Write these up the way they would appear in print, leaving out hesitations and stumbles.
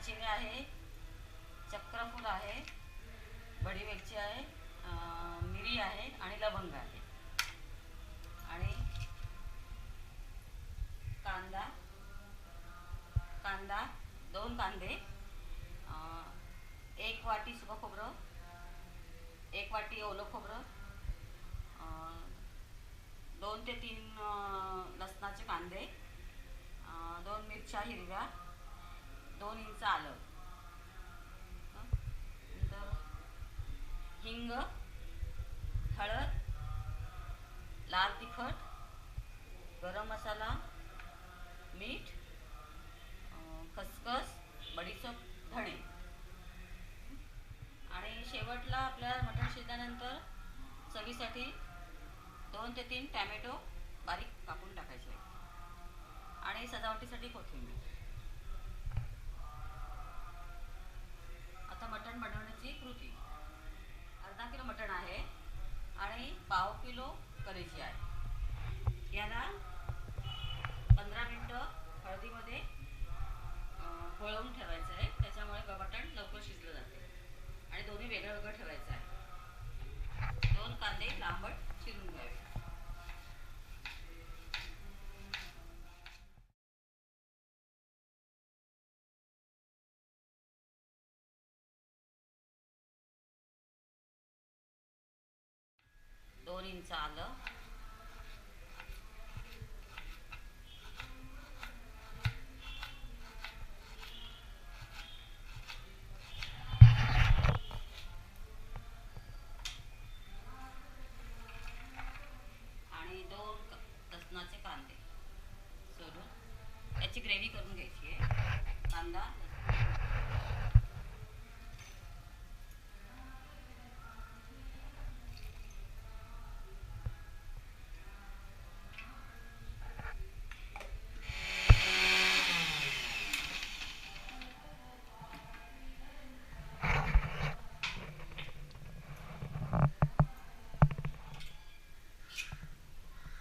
दालचिनी आहे, चक्रफूल आहे, बडी वेलची आहे, मिरी आहे आणि लवंग आहे आणि कांदा कांदा 2 कांदे, 1 वाटी सुकं खोबरं, 1 वाटी ओलं खोबरं, 2 ते 3 लसणाचे कांदे, 2 मिरच्या हिरव्या, 2 इंच आलं, नंतर हिंग, हळद, लाल तिखट, गरम मसाला, मीठ, खसखस, बडीशेप, धणे आणि शेवटला आपल्या मटण शिजल्यानंतर चवीसाठी 2 ते 3 टॅमॅटो बारीक कापून टाकायचे आणि सजावटीसाठी कोथिंबीर. आता मटण बनवण्याची कृती. अर्धा किलो मटण आहे आणि पाव किलो कलेजी आहे. याला 15 मिनटं हळदीमध्ये वळवून ठेवायचं आहे, त्याच्यामुळे मटण लवकर शिजलं जाते आणि दोन्ही वेगळं वेगळं ठेवायचं आहे. 2 कांदे लांबट चिरून घ्यावे. दोन इंच आलं, आणि 2 लसणाचे कांदे सोडून याची ग्रेव्ही करून घ्यायची आहे. कांदा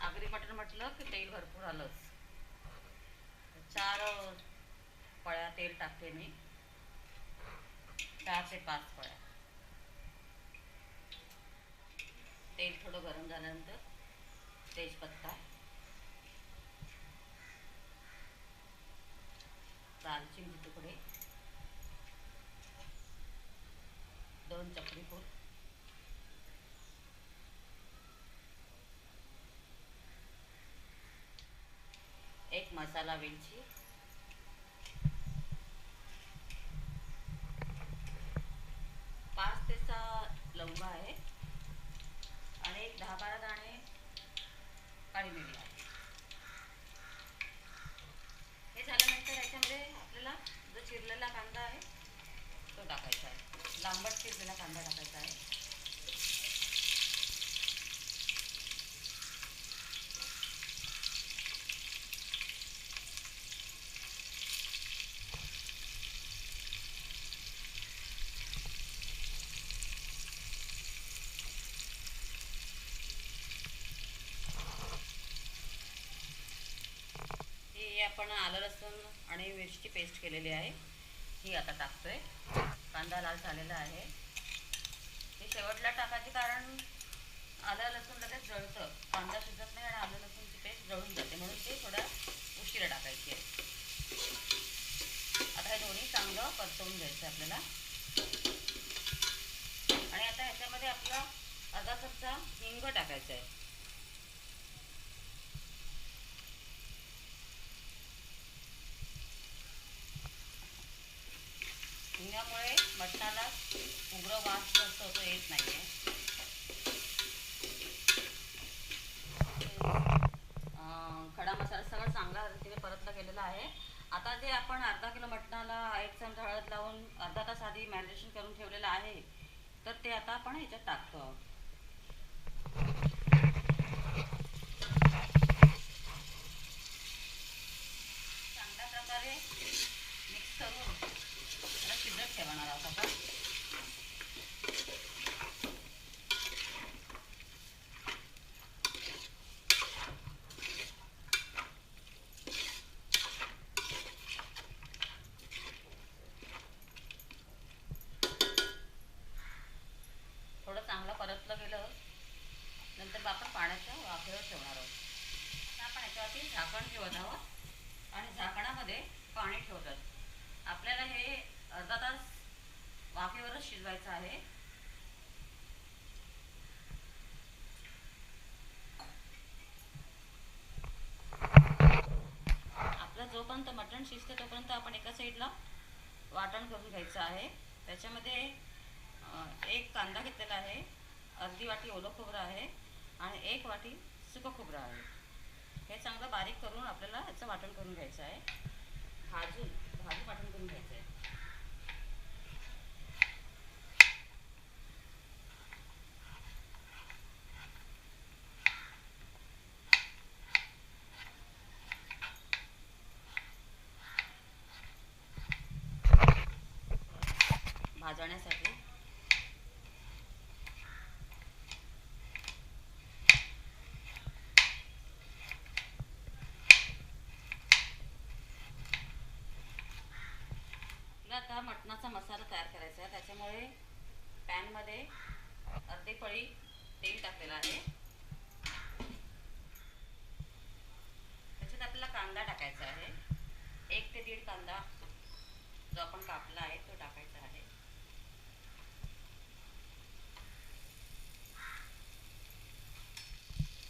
आगरी मटण म्हटलं की तेल भरपूर आलंच. 4 पळ्या तेल टाकते मी, 4 ते 5 पळ्या. तेल थोडं गरम झाल्यानंतर तेजपत्ता, दालचिनी तुकडे, 2 चक्री फूल, एक मसाला वेलची, 5 ते 6 लवंग आहे आणि 10-12 दाणे काळी मिरी आहे. हे झाल्यानंतर याच्यामध्ये आपल्याला जो चिरलेला कांदा आहे तो टाकायचा आहे. लांबट चिरलेला कांदा टाकायचा आहे. ही आपण आलं लसूण आणि मिरची पेस्ट केलेली आहे, ही आता टाकतोय. कांदा लाल झालेला आहे. हे शेवटला टाकायचे कारण आलं लसूण लगेच जळतं, कांदा शिजत नाही आणि आलं लसूणची पेस्ट जळून जाते, म्हणून ते थोडा उशिरा टाकायची आहे. आता हे दोन्ही चांगलं परतवून घ्यायचं आपल्याला आणि आता ह्याच्यामध्ये आपला अर्धा चमचा हिंग टाकायचा आहे. हिंगामुळे मटणाला उग्र वास जो असतो तो येत नाही आहे. खडा मसाला सगळं चांगला रीतीने परतला गेलेला आहे. आता जे आपण अर्धा किलो मटणाला 1 चमचा हळद लावून अर्धा तास आधी मॅरिनेशन करून ठेवलेलं आहे, तर ते आता आपण ह्याच्यात टाकतो आहोत. चांगल्या प्रकारे मिक्स करून त्याला शिजत ठेवणार आहोत आपण. तासावरच शिजवायचं आहे. आपलं जोपर्यंत मटण शिजते तोपर्यंत आपण एका साईडला वाटण करून घ्यायचं आहे. त्याच्यामध्ये एक कांदा घेतलेला आहे, अर्धी वाटी ओलं खोबरं आहे आणि 1 वाटी सुकं खोबरं आहे. हे चांगलं बारीक करून आपल्याला ह्याचं वाटण करून घ्यायचं आहे. भाजून वाटण करून घ्यायचं आहे. भाजण्यासाठी आता मटणाचा मसाला तयार करायचा आहे. त्याच्यामुळे पॅनमध्ये अर्धी पळी तेल टाकलेलं आहे. त्याच्यात आपल्याला कांदा टाकायचा आहे. 1 ते 1.5 कांदा जो आपण कापला आहे तो टाकायचा आहे.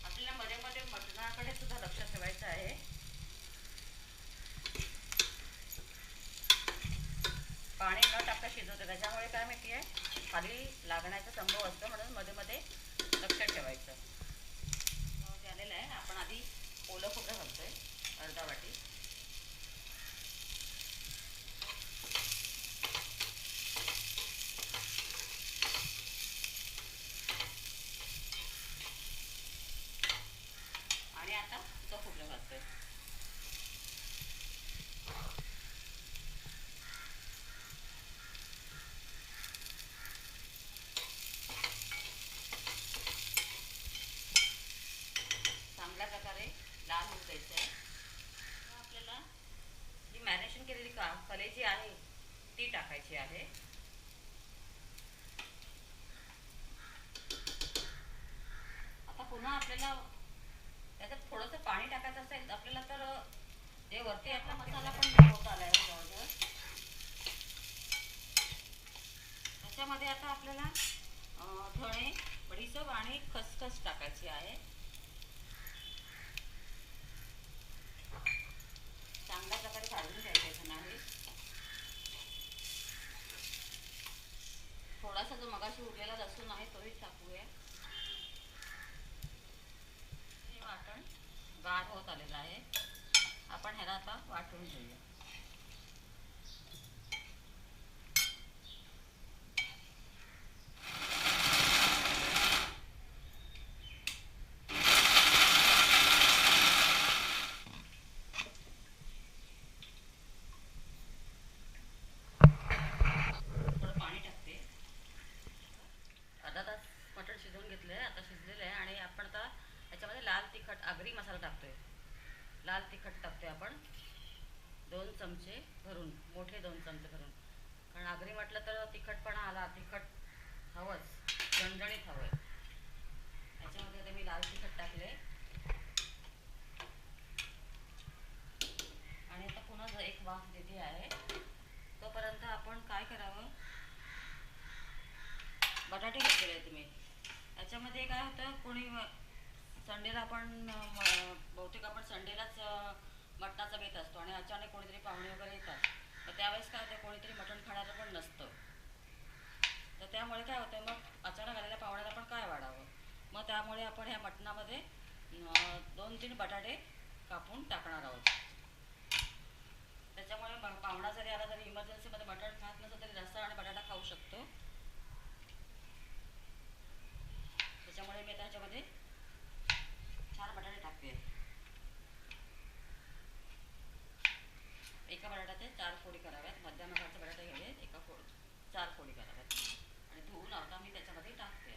आपल्याला मध्ये मध्ये मटणाकडे सुद्धा लक्ष ठेवायचं आहे. पाणी न टाकता शिजवतो, त्याच्यामुळे काय माहिती आहे खाली लागण्याचा संभव असतो, म्हणून मध्ये मध्ये लक्ष ठेवायचं. झालेलं आहे. आपण आधी ओलं खोबरं घालतोय अर्धा वाटी. आणि आता सुकं खोबरं घालतोय. चांगल्या प्रकारे लाल होऊ द्यायचं आहे. आपल्याला जी मॅरिनेशन केलेली कलेजी आहे ती टाकायची आहे. आता पुन्हा आपल्याला त्याच्यात थोडंसं पाणी टाकायचं असेल आपल्याला तर जे वरती आपला मसाला पण होत आला आहे जवळजवळ. त्याच्यामध्ये आता आपल्याला धणे, बडीशेप आणि खसखस टाकायची आहे. चांगल्या प्रकारे भाजून घ्यायचं नाही. थोडासा जो मगाशी उरलेला लसूण आहे तोही टाकूया. हे वाटण गार होत आलेलं आहे. आपण ह्याला आता वाटून घेऊया. थोडं पाणी टाकते. अर्धा तास मटण शिजवून घेतलं आहे. आता शिजलेलं आहे आणि आपण आता याच्यामध्ये लाल तिखट आगरी मसाला टाकतोय. लाल तिखट टाकतोय आपण 2 चमचे भरून, मोठे 2 चमचे भरून. कारण आगरी म्हटलं तर तिखटपणा आला, तिखट हवंच, झणझणीत हवं आहे. याच्यामध्ये आता मी लाल तिखट टाकले आणि आता पुन्हा एक वाफ देते आहे. तोपर्यंत आपण काय करावं, बटाटे घेतलेले आहेत मी. याच्यामध्ये काय होतं, कोणी संडेला आपण बहुतेक आपण संडेलाच मटणाचा बेत असतो आणि अचानक कोणीतरी पाहुणे वगैरे येतात, तर त्यावेळेस काय होतं कोणीतरी मटण खाणारं पण नसतं. तर त्यामुळे काय होतं मग अचानक आलेल्या पाहुण्याला पण काय वाढावं, मग त्यामुळे आपण ह्या मटणामध्ये 2-3 बटाटे कापून टाकणार आहोत. त्याच्यामुळे पाहुणा जरी आला तरी इमर्जन्सीमध्ये मटण खात नसेल तरी रस्सा आणि बटाटा खाऊ शकतो. त्याच्यामुळे मी त्याच्यामध्ये 4 बटाटे टाकते. एका बटाट्याचे 4 फोडी कराव्यात. मध्यम आकाराचे बटाटे घ्यावे, 4 फोडी कराव्यात आणि धुवून आता मी त्याच्यामध्ये टाकते.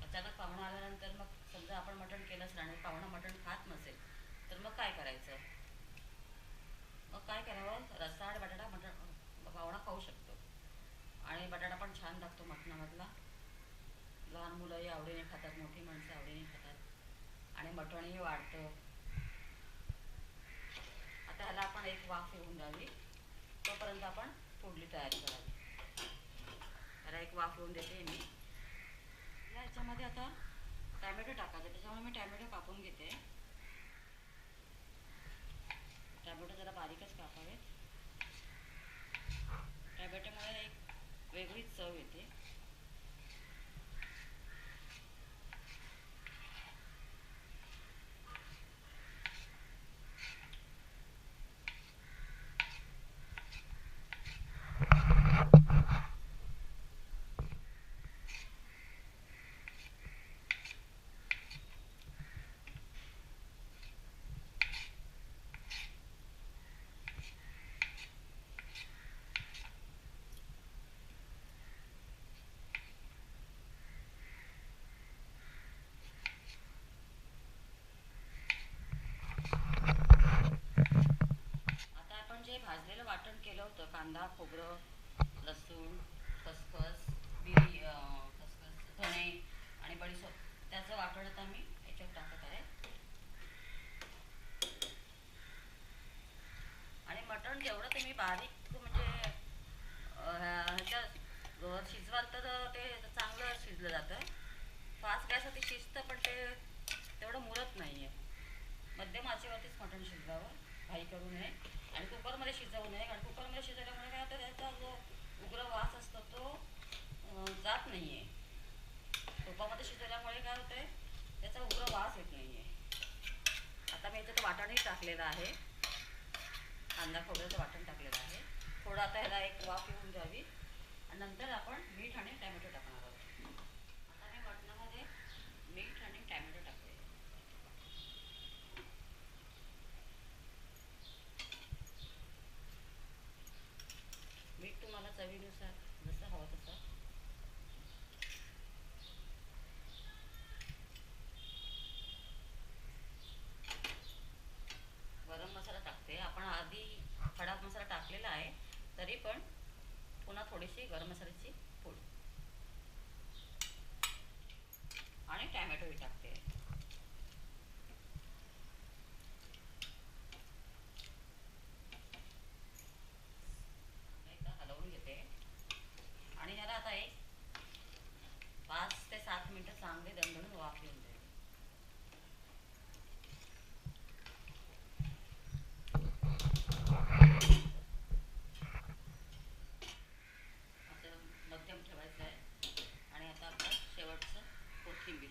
अचानक पाहुणा आल्यानंतर मग समजा आपण मटण केलंच नाही, पाहुणा मटण खात नसेल तर मग काय करायचं, मग काय करावं, रस्सा आणि बटाटा मटण पाहुणा खाऊ शकतो आणि बटाटा पण छान लागतो मटणामधला. लहान मुलंही आवडीने खातात, मोठी माणसं आवडीने खातात आणि मटणही वाढतं. आता ह्याला आपण एक वाफ येऊन द्यावी. तोपर्यंत आपण फोडणी तयार करावी. त्याला एक वाफ येऊन देते मी. याच्यामध्ये आता टॅमॅटो टाकायचं, त्याच्यामुळे मी टॅमॅटो कापून घेते. टॅमॅटो जरा बारीकच कापावेत. टॅमॅटोमुळे एक वेगळीच चव येते. आता आपण जे भाजलेलं वाटण केलं होतं, कांदा, खोबरं, लसूण, खसखस, खसखस, धणे आणि बडीशेप, त्याचं वाटण आता मी याच्यात टाकत आहे. आणि मटण जेवढं तुम्ही बारीक म्हणजे ह्याच्यात शिजवाल तर ते चांगलं शिजलं जातं. फास्ट गॅसवरती शिजतं पण ते तेवढं मुरत नाही आहे. मध्यम आचेवरतीच मटण शिजवावं, घाई करू नये. आणि कुकरमध्ये शिजवू नये, कारण कुकरमध्ये शिजवल्यामुळे काय होतं, त्याचा जो उग्र वास असतो तो जात नाही आहे. तुपामध्ये शिजवल्यामुळे काय होतं आहे, त्याचा उग्र वास येत नाही आहे. आता मी याच्यात वाटणही टाकलेलं आहे, कांदा खोबऱ्याचं वाटण टाकलेलं आहे. थोडं आता ह्याला एक वाफ येऊन द्यावी आणि नंतर आपण मीठ आणि टॅमॅटो टाकणार आहोत. आता मी मटणामध्ये मीठ आणि टॅमॅटो टाकते. मीठ तुम्हाला चवीनुसार जसं हवं तसं. गरम मसाला टाकते. आपण आधी खडा मसाला टाकलेला आहे, तरी पण पुन्हा थोडीशी गरम मसाल्याची पूड आणि टॅमॅटोही टाकते. एकदा हलवून घेते आणि ह्याला आता एक 5 ते 7 मिनिटं चांगले दणदणून वाफ येऊन दे. असं मध्यम ठेवायचं आहे. आणि आता आपण शेवटचं कोथिंबीर.